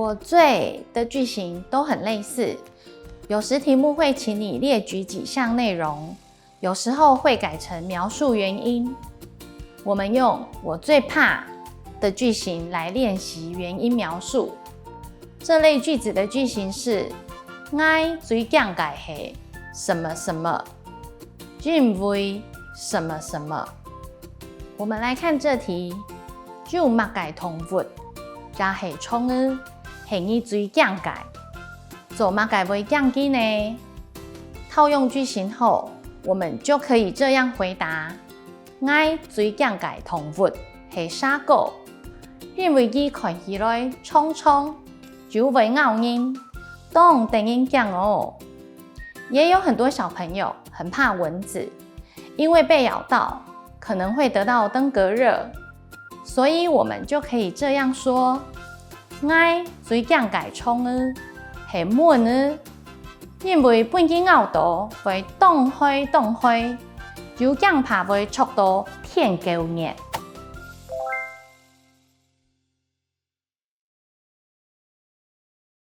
我最的句型都很类似，有时题目会请你列举几项内容，有时候会改成描述原因。我们用我最怕的句型来练习原因描述。这类句子的句型是我最怕的是什么什么，因为什么什么。我们来看这题，最怕的动物就是宠物，是你最怕的。做乜嘅會驚機呢？套用句型後，我們就可以這樣回答：我最驚嘅動物係沙狗，因為佢看起來聰聰，就會咬人，當等人驚哦。也有很多小朋友很怕蚊子，因為被咬到可能會得到登革熱，所以我們就可以這樣說：我最驚嘅寵物係蚊呢，因為本佢咬到會動開，就驚怕會觸到天狗熱。